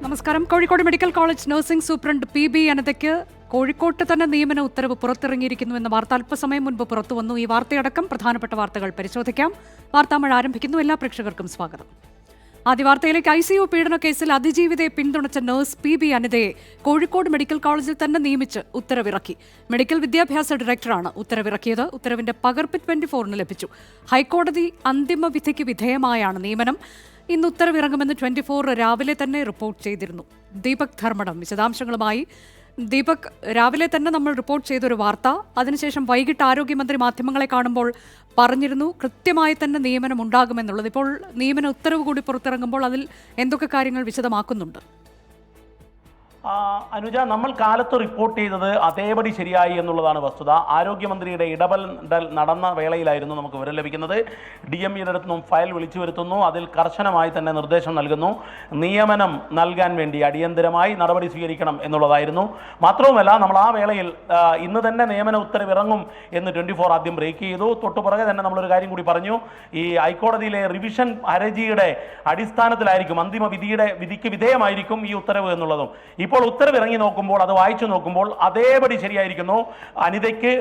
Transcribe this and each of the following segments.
നമസ്കാരം. Kozhikode medical college nursing superintendent PB അനിതയ്ക്ക് കോഴിക്കോട്ട് തന്നെ നിയമന ഉത്തരവ് പുറത്തിറങ്ങിയിരിക്കുന്നുവെന്ന വാർത്ത അല്പസമയം മുൻപ് പുറത്തുവന്നു. ഈ വാർത്തയടക്കം പ്രധാനപ്പെട്ട വാർത്തകൾ പരിശോധിക്കാം. വാർത്താമഴ ആരംഭിക്കുന്നു. എല്ലാ പ്രേക്ഷകർക്കും സ്വാഗതം. ആദ്യ വാർത്തയിലേക്ക്. ICU പീഡന കേസിൽ അതിജീവിതയെ പിന്തുണച്ച നഴ്സ് PB അനിതയെ കോഴിക്കോട് മെഡിക്കൽ കോളേജിൽ തന്നെ നിയമിച്ച് ഉത്തരവിറക്കി. മെഡിക്കൽ വിദ്യാഭ്യാസ ഡയറക്ടറാണ് ഉത്തരവിറക്കിയത്. ഉത്തരവിന്റെ പകർപ്പ് 24-ന് ലഭിച്ചു. ഹൈക്കോടതി അന്തിമ വിധിക്ക് വിധേയമായാണ് നിയമനം. ഇന്ന് ഉത്തരവിറങ്ങുമെന്ന് 24 രാവിലെ തന്നെ റിപ്പോർട്ട് ചെയ്തിരുന്നു. ദീപക് ധർമ്മടം വിശദാംശങ്ങളുമായി. ദീപക്, രാവിലെ തന്നെ നമ്മൾ റിപ്പോർട്ട് ചെയ്തൊരു വാർത്ത, അതിനുശേഷം വൈകിട്ട് ആരോഗ്യമന്ത്രി മാധ്യമങ്ങളെ കാണുമ്പോൾ പറഞ്ഞിരുന്നു കൃത്യമായി തന്നെ നിയമനം ഉണ്ടാകുമെന്നുള്ളത്. ഇപ്പോൾ നിയമന ഉത്തരവ് കൂടി പുറത്തിറങ്ങുമ്പോൾ അതിൽ എന്തൊക്കെ കാര്യങ്ങൾ വിശദമാക്കുന്നുണ്ട്? അനുജ, നമ്മൾ കാലത്ത് റിപ്പോർട്ട് ചെയ്തത് അതേപടി ശരിയായി എന്നുള്ളതാണ് വസ്തുത. ആരോഗ്യമന്ത്രിയുടെ ഇടപെടൽ നടന്ന വേളയിലായിരുന്നു നമുക്ക് വിവരം ലഭിക്കുന്നത്. DMEയുടെ അടുത്ത് നിന്നും ഫയൽ വിളിച്ചു വരുത്തുന്നു. അതിൽ കർശനമായി തന്നെ നിർദ്ദേശം നൽകുന്നു. നിയമനം നൽകാൻ വേണ്ടി അടിയന്തരമായി നടപടി സ്വീകരിക്കണം എന്നുള്ളതായിരുന്നു. മാത്രവുമല്ല, നമ്മൾ ആ വേളയിൽ ഇന്ന് തന്നെ നിയമന ഉത്തരവ് ഇറങ്ങും എന്ന് 24 ആദ്യം ബ്രേക്ക് ചെയ്തു. തൊട്ടുപുറകെ തന്നെ നമ്മളൊരു കാര്യം കൂടി പറഞ്ഞു. ഈ ഹൈക്കോടതിയിലെ റിവിഷൻ ഹർജിയുടെ അടിസ്ഥാനത്തിലായിരിക്കും, അന്തിമ വിധിക്ക് വിധേയമായിരിക്കും ഈ ഉത്തരവ് എന്നുള്ളതും. ഇപ്പോൾ ഉത്തരവ് ഇറങ്ങി നോക്കുമ്പോൾ, അത് വായിച്ചു നോക്കുമ്പോൾ അതേപടി ശരിയായിരിക്കുന്നു. അനിതയ്ക്ക്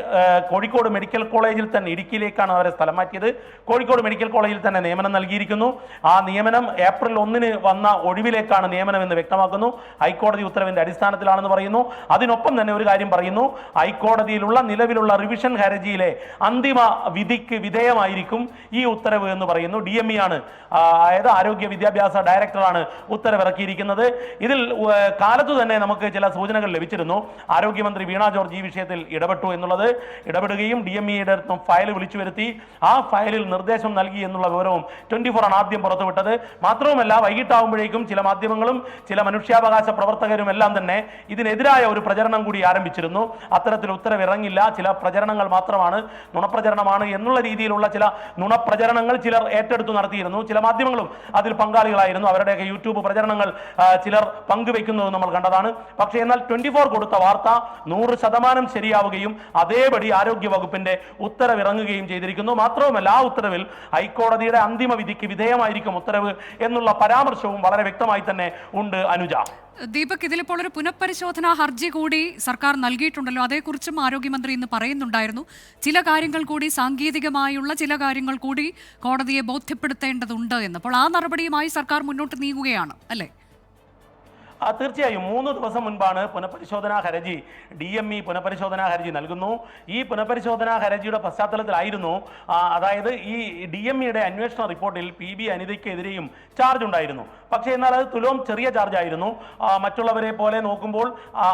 കോഴിക്കോട് മെഡിക്കൽ കോളേജിൽ തന്നെ, ഇടുക്കിയിലേക്കാണ് അവരെ സ്ഥലം മാറ്റിയത്, കോഴിക്കോട് മെഡിക്കൽ കോളേജിൽ തന്നെ നിയമനം നൽകിയിരിക്കുന്നു. ആ നിയമനം ഏപ്രിൽ 1-ന് വന്ന ഒഴിവിലേക്കാണ് നിയമനം എന്ന് വ്യക്തമാക്കുന്നു. ഹൈക്കോടതി ഉത്തരവിന്റെ അടിസ്ഥാനത്തിലാണെന്ന് പറയുന്നു. അതിനൊപ്പം തന്നെ ഒരു കാര്യം പറയുന്നു, ഹൈക്കോടതിയിലുള്ള നിലവിലുള്ള റിവിഷൻ ഹർജിയിലെ അന്തിമ വിധിക്ക് വിധേയമായിരിക്കും ഈ ഉത്തരവ് എന്ന് പറയുന്നു. DME ആണ്, അതായത് ആരോഗ്യ വിദ്യാഭ്യാസ ഡയറക്ടറാണ് ഉത്തരവിറക്കിയിരിക്കുന്നത്. ഇതിൽ കാലത്തു തന്നെ നമുക്ക് ചില സൂചനകൾ ലഭിച്ചിരുന്നു. ആരോഗ്യമന്ത്രി വീണ ജോർജ് ഈ വിഷയത്തിൽ ഇടപെടുകയും DMEയുടെ ഫയൽ വിളിച്ചു വരുത്തി ആ ഫയലിൽ നിർദ്ദേശം നൽകി എന്നുള്ള വിവരവും 24 ആണ് ആദ്യം പുറത്തുവിട്ടത്. മാത്രവുമല്ല, വൈകിട്ടാവുമ്പോഴേക്കും ചില മാധ്യമങ്ങളും ചില മനുഷ്യാവകാശ പ്രവർത്തകരും എല്ലാം തന്നെ ഇതിനെതിരായ ഒരു പ്രചരണം കൂടി ആരംഭിച്ചിരുന്നു. അത്തരത്തിൽ ഉത്തരവിറങ്ങില്ല, ചില പ്രചരണങ്ങൾ മാത്രമാണ്, നുണപ്രചരണമാണ് എന്നുള്ള രീതിയിലുള്ള ചില നുണപ്രചരണങ്ങൾ ചിലർ ഏറ്റെടുത്തു നടത്തിയിരുന്നു. ചില മാധ്യമങ്ങളും അതിൽ പങ്കാളികളായിരുന്നു. അവരുടെയൊക്കെ യൂട്യൂബ് പ്രചരണങ്ങൾ ചിലർ പങ്കുവെക്കുന്നത് നമ്മൾ കണ്ടതാണ്. പക്ഷേ എന്നാൽ 24 കൊടുത്ത വാർത്ത 100% ശരിയാവുകയും അതേപടി ആരോഗ്യ വകുപ്പിന്റെ ഉത്തരവിറങ്ങുകയും ചെയ്തിരിക്കുന്നു. മാത്രവുമല്ല, ആ ഉത്തരവിൽ ഹൈക്കോടതിയുടെ അന്തിമ വിധിക്ക് വിധേയമായിരിക്കും ഉത്തരവ് എന്നുള്ള പരാമർശവും വളരെ വ്യക്തമായി തന്നെ ഉണ്ട്. അനുജ, ദീപക്, ഇതിലിപ്പോൾ ഒരു പുനഃപരിശോധനാ ഹർജി കൂടി സർക്കാർ നൽകിയിട്ടുണ്ടല്ലോ. അതേക്കുറിച്ചും ആരോഗ്യമന്ത്രി ഇന്ന് പറയുന്നുണ്ടായിരുന്നു. ചില കാര്യങ്ങൾ കൂടി, സാങ്കേതികമായുള്ള ചില കാര്യങ്ങൾ കൂടി കോടതിയെ ബോധ്യപ്പെടുത്തേണ്ടതുണ്ട് എന്ന്. അപ്പോൾ ആ നടപടിയുമായി സർക്കാർ മുന്നോട്ട് നീങ്ങുകയാണ് അല്ലേ? തീർച്ചയായും 3 ദിവസം മുൻപാണ് പുനഃപരിശോധനാ ഹർജി, DME പുനഃപരിശോധനാ ഹർജി നൽകുന്നു. ഈ പുനഃപരിശോധനാ ഹർജിയുടെ പശ്ചാത്തലത്തിലായിരുന്നു, അതായത് ഈ DMEയുടെ അന്വേഷണ റിപ്പോർട്ടിൽ PB അനിതയ്ക്കെതിരെയും ചാർജ് ഉണ്ടായിരുന്നു. പക്ഷേ എന്നാൽ അത് തുലോം ചെറിയ ചാർജ് ആയിരുന്നു. മറ്റുള്ളവരെ പോലെ നോക്കുമ്പോൾ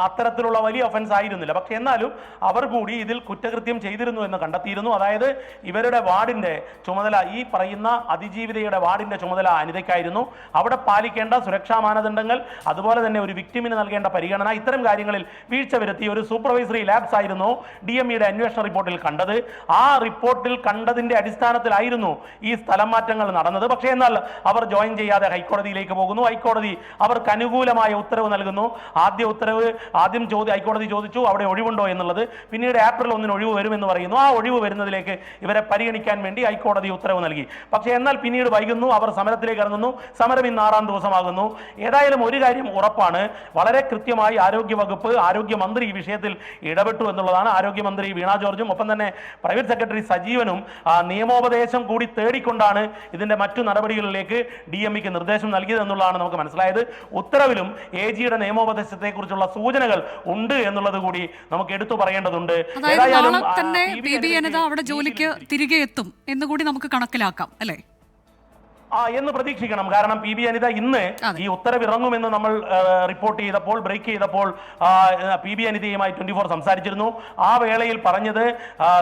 അത്തരത്തിലുള്ള വലിയ ഒഫൻസ് ആയിരുന്നില്ല. പക്ഷേ എന്നാലും അവർ കൂടി ഇതിൽ കുറ്റകൃത്യം ചെയ്തിരുന്നു എന്ന് കണ്ടെത്തിയിരുന്നു. അതായത് ഇവരുടെ വാർഡിന്റെ ചുമതല, ഈ പറയുന്ന അതിജീവിതയുടെ വാർഡിന്റെ ചുമതല അനിതയ്ക്കായിരുന്നു. അവിടെ പാലിക്കേണ്ട സുരക്ഷാ മാനദണ്ഡങ്ങൾ, അതുപോലെ തന്നെ ഒരു വിക്ടിമിന് നൽകേണ്ട പരിഗണന, ഇത്തരം കാര്യങ്ങളിൽ വീഴ്ച വരുത്തി ഒരു സൂപ്പർവൈസറി ലാബ്സ് ആയിരുന്നു DMEയുടെ അന്വേഷണ റിപ്പോർട്ടിൽ കണ്ടത്. ആ റിപ്പോർട്ടിൽ കണ്ടതിന്റെ അടിസ്ഥാനത്തിലായിരുന്നു ഈ സ്ഥലം മാറ്റങ്ങൾ നടന്നത്. പക്ഷേ എന്നാൽ അവർ ജോയിൻ ചെയ്യാതെ ഹൈക്കോടതിയിലേക്ക് പോകുന്നു. ഹൈക്കോടതി അവർക്ക് അനുകൂലമായ ഉത്തരവ് നൽകുന്നു. ആദ്യം ഹൈക്കോടതി ചോദിച്ചു അവിടെ ഒഴിവുണ്ടോ എന്നുള്ളത്. പിന്നീട് ഏപ്രിൽ 1-ന് ഒഴിവ് വരുമെന്ന് പറയുന്നു. ആ ഒഴിവ് വരുന്നതിലേക്ക് ഇവരെ പരിഗണിക്കാൻ വേണ്ടി ഹൈക്കോടതി ഉത്തരവ് നൽകി. പക്ഷേ എന്നാൽ പിന്നീട് വൈകുന്നു, അവർ സമരത്തിലേക്ക് ഇറങ്ങുന്നു. സമരം ഇന്ന് 6-ാം ദിവസമാകുന്നു. ഏതായാലും ഒരു കാര്യം ഉറപ്പാണ്, വളരെ കൃത്യമായി ആരോഗ്യവകുപ്പ്, ആരോഗ്യമന്ത്രി ഈ വിഷയത്തിൽ ഇടപെട്ടു എന്നുള്ളതാണ്. ആരോഗ്യമന്ത്രി വീണ ജോർജും ഒപ്പം തന്നെ പ്രൈവറ്റ് സെക്രട്ടറി സജീവനും നിയമോപദേശം കൂടി തേടിക്കൊണ്ടാണ് ഇതിന്റെ മറ്റു നടപടികളിലേക്ക് DMEക്ക് നിർദ്ദേശം നൽകിയത് എന്നുള്ളതാണ് നമുക്ക് മനസ്സിലായത്. ഉത്തരവിലും AGയുടെ നിയമോപദേശത്തെ കുറിച്ചുള്ള സൂചനകൾ ഉണ്ട് എന്നുള്ളത് കൂടി നമുക്ക് എടുത്തു പറയേണ്ടതുണ്ട്. ഏതായാലും തന്നെ PB അനിത അവിടെ ജോലിക്ക് തിരികെ എത്തും എന്നുകൂടി നമുക്ക് കണക്കിലാക്കാം അല്ലേ? എന്ന് പ്രതീക്ഷിക്കണം. കാരണം PB അനിത ഇന്ന് ഈ ഉത്തരവ് ഇറങ്ങുമെന്ന് നമ്മൾ റിപ്പോർട്ട് ചെയ്തപ്പോൾ, ബ്രേക്ക് ചെയ്തപ്പോൾ PB അനിതയുമായി 24 സംസാരിച്ചിരുന്നു. ആ വേളയിൽ പറഞ്ഞത്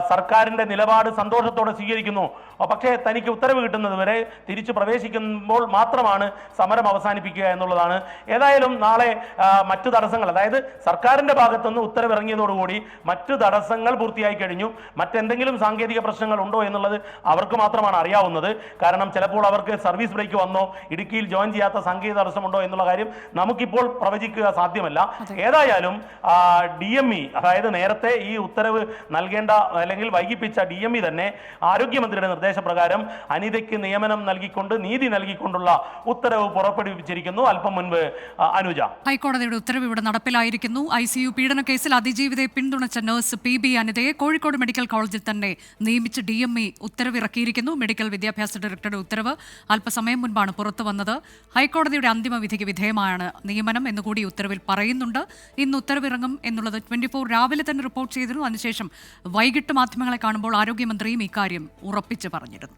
സർക്കാരിന്റെ നിലപാട് സന്തോഷത്തോടെ സ്വീകരിക്കുന്നു, പക്ഷേ തനിക്ക് ഉത്തരവ് കിട്ടുന്നത് വരെ തിരിച്ചു പ്രവേശിക്കുമ്പോൾ മാത്രമാണ് സമരം അവസാനിപ്പിക്കുക എന്നുള്ളതാണ്. ഏതായാലും നാളെ മറ്റു തടസ്സങ്ങൾ, അതായത് സർക്കാരിന്റെ ഭാഗത്തുനിന്ന് ഉത്തരവ് ഇറങ്ങിയതോടുകൂടി മറ്റു തടസ്സങ്ങൾ പൂർത്തിയായി കഴിഞ്ഞു. മറ്റെന്തെങ്കിലും സാങ്കേതിക പ്രശ്നങ്ങൾ ഉണ്ടോ എന്നുള്ളത് അവർക്ക് മാത്രമാണ് അറിയാവുന്നത്. കാരണം ചിലപ്പോൾ അവർക്ക് സർവീസ് ബ്രേക്ക് വന്നോ, ഇടുക്കിയിൽ ജോയിൻ ചെയ്യാത്ത സംഖ്യ തടസ്സമുണ്ടോ എന്നുള്ള കാര്യം നമുക്കിപ്പോൾ പ്രവചിക്കുക സാധ്യമല്ല. ഏതായാലും DME, അതായത് നേരത്തെ ഈ ഉത്തരവ് നൽകേണ്ട അല്ലെങ്കിൽ വൈകിപ്പിച്ച DME തന്നെ ആരോഗ്യമന്ത്രിയുടെ നിർദ്ദേശപ്രകാരം അനിതയ്ക്ക് നിയമനം നൽകിക്കൊണ്ട് നീതി നൽകിക്കൊണ്ടുള്ള ഉത്തരവ് പുറപ്പെടുവിച്ചിരിക്കുന്നു അല്പം മുൻപ്. അനുജ, ഹൈക്കോടതിയുടെ ഉത്തരവ് ഇവിടെ നടപ്പിലായിരിക്കുന്നു. ICU പീഡന കേസിൽ അതിജീവിതയെ പിന്തുണച്ച നഴ്സ് PB അനിതയെ കോഴിക്കോട് മെഡിക്കൽ കോളേജിൽ തന്നെ നിയമിച്ച് DME ഉത്തരവിറക്കിയിരിക്കുന്നു. മെഡിക്കൽ വിദ്യാഭ്യാസ ഡയറക്ടറുടെ ഉത്തരവ് അല്പസമയം മുൻപാണ് പുറത്തു വന്നത്. ഹൈക്കോടതിയുടെ അന്തിമ വിധിക്ക് വിധേയമാണ് നിയമനം എന്നുകൂടി ഉത്തരവിൽ പറയുന്നുണ്ട്. ഇന്ന് ഉത്തരവിറങ്ങും എന്നുള്ളത് 24 രാവിലെ തന്നെ റിപ്പോർട്ട് ചെയ്തിരുന്നു. അതിനുശേഷം വൈകിട്ട് മാധ്യമങ്ങളെ കാണുമ്പോൾ ആരോഗ്യമന്ത്രിയും ഇക്കാര്യം ഉറപ്പിച്ച് പറഞ്ഞിരുന്നു.